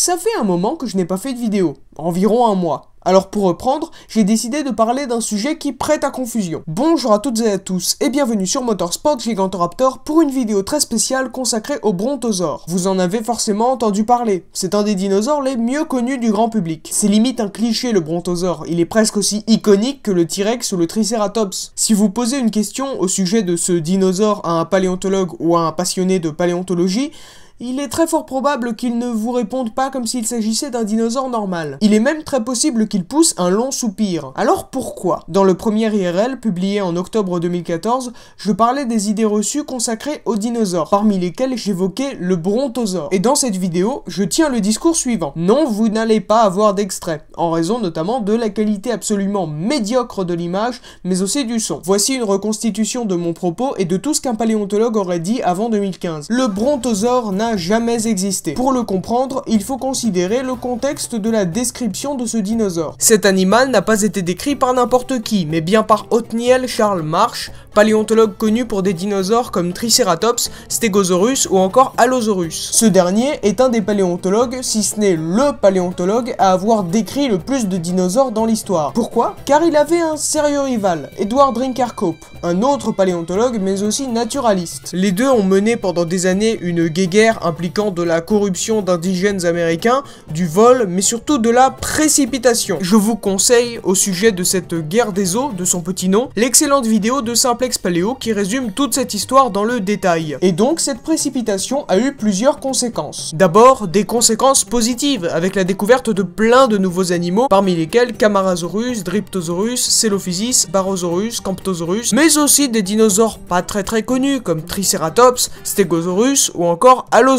Ça fait un moment que je n'ai pas fait de vidéo, environ un mois. Alors pour reprendre, j'ai décidé de parler d'un sujet qui prête à confusion. Bonjour à toutes et à tous et bienvenue sur Motorsport Gigantoraptor pour une vidéo très spéciale consacrée au brontosaure. Vous en avez forcément entendu parler, c'est un des dinosaures les mieux connus du grand public. C'est limite un cliché le brontosaure, il est presque aussi iconique que le T-Rex ou le Triceratops. Si vous posez une question au sujet de ce dinosaure à un paléontologue ou à un passionné de paléontologie, il est très fort probable qu'il ne vous réponde pas comme s'il s'agissait d'un dinosaure normal. Il est même très possible qu'il pousse un long soupir. Alors pourquoi? Dans le premier IRL, publié en octobre 2014, je parlais des idées reçues consacrées aux dinosaures, parmi lesquelles j'évoquais le brontosaure. Et dans cette vidéo, je tiens le discours suivant. Non, vous n'allez pas avoir d'extrait, en raison notamment de la qualité absolument médiocre de l'image, mais aussi du son. Voici une reconstitution de mon propos et de tout ce qu'un paléontologue aurait dit avant 2015. Le brontosaure n'a jamais existé. Pour le comprendre, il faut considérer le contexte de la description de ce dinosaure. Cet animal n'a pas été décrit par n'importe qui, mais bien par Othniel Charles Marsh, paléontologue connu pour des dinosaures comme Triceratops, Stegosaurus ou encore Allosaurus. Ce dernier est un des paléontologues, si ce n'est le paléontologue, à avoir décrit le plus de dinosaures dans l'histoire. Pourquoi? Car il avait un sérieux rival, Edward Drinkercope, un autre paléontologue mais aussi naturaliste. Les deux ont mené pendant des années une guéguerre impliquant de la corruption d'indigènes américains, du vol, mais surtout de la précipitation. Je vous conseille, au sujet de cette guerre des eaux, de son petit nom, l'excellente vidéo de Simplex Paléo qui résume toute cette histoire dans le détail. Et donc, cette précipitation a eu plusieurs conséquences. D'abord, des conséquences positives, avec la découverte de plein de nouveaux animaux, parmi lesquels Camarasaurus, Dryptosaurus, Celophysis, Barosaurus, Camptosaurus, mais aussi des dinosaures pas très connus, comme Triceratops, Stegosaurus ou encore Allosaurus.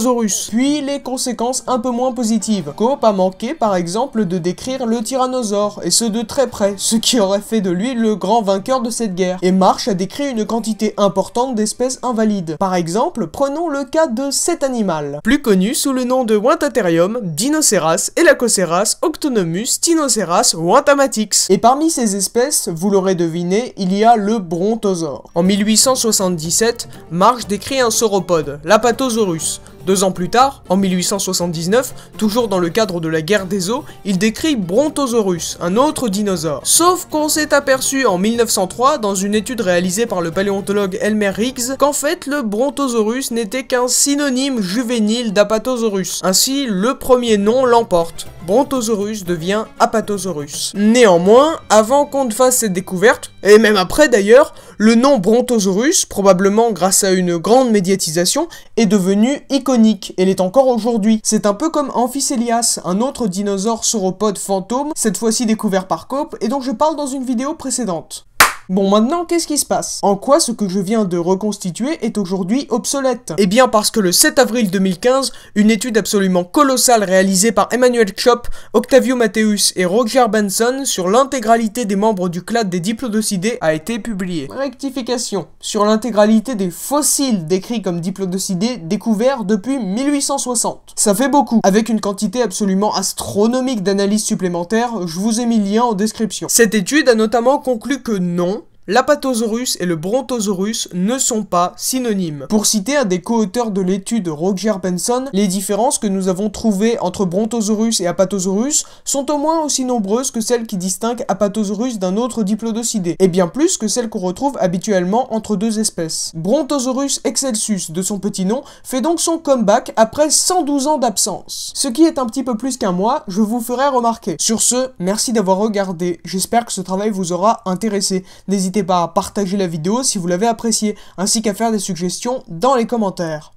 Puis les conséquences un peu moins positives. Cope a manqué par exemple de décrire le tyrannosaure, et ce de très près, ce qui aurait fait de lui le grand vainqueur de cette guerre. Et Marsh a décrit une quantité importante d'espèces invalides. Par exemple, prenons le cas de cet animal, plus connu sous le nom de Wentatherium, Dinoceras, Elacoceras, Octonomus, Tinoceras, Wentamatix. Et parmi ces espèces, vous l'aurez deviné, il y a le brontosaure. En 1877, Marsh décrit un sauropode, l'Apatosaurus. 2 ans plus tard, en 1879, toujours dans le cadre de la guerre des eaux, il décrit Brontosaurus, un autre dinosaure. Sauf qu'on s'est aperçu en 1903, dans une étude réalisée par le paléontologue Elmer Riggs, qu'en fait le Brontosaurus n'était qu'un synonyme juvénile d'Apatosaurus. Ainsi, le premier nom l'emporte. Brontosaurus devient Apatosaurus. Néanmoins, avant qu'on ne fasse cette découverte, et même après d'ailleurs, le nom Brontosaurus, probablement grâce à une grande médiatisation, est devenu iconique, et l'est encore aujourd'hui. C'est un peu comme Amphisélias, un autre dinosaure sauropode fantôme, cette fois-ci découvert par Cope, et dont je parle dans une vidéo précédente. Bon, maintenant, qu'est-ce qui se passe? En quoi ce que je viens de reconstituer est aujourd'hui obsolète? Eh bien parce que le 7 avril 2015, une étude absolument colossale réalisée par Emmanuel Chopp, Octavio Mateus et Roger Benson sur l'intégralité des membres du clade des Diplodocidés a été publiée. Rectification, sur l'intégralité des fossiles décrits comme Diplodocidés découverts depuis 1860. Ça fait beaucoup. Avec une quantité absolument astronomique d'analyses supplémentaires, je vous ai mis le lien en description. Cette étude a notamment conclu que non, l'Apatosaurus et le Brontosaurus ne sont pas synonymes. Pour citer un des co-auteurs de l'étude, Roger Benson, les différences que nous avons trouvées entre Brontosaurus et Apatosaurus sont au moins aussi nombreuses que celles qui distinguent Apatosaurus d'un autre diplodocidé, et bien plus que celles qu'on retrouve habituellement entre deux espèces. Brontosaurus excelsus, de son petit nom, fait donc son comeback après 112 ans d'absence. Ce qui est un petit peu plus qu'un mois, je vous ferai remarquer. Sur ce, merci d'avoir regardé, j'espère que ce travail vous aura intéressé. N'hésitez pas à partager la vidéo si vous l'avez appréciée, ainsi qu'à faire des suggestions dans les commentaires.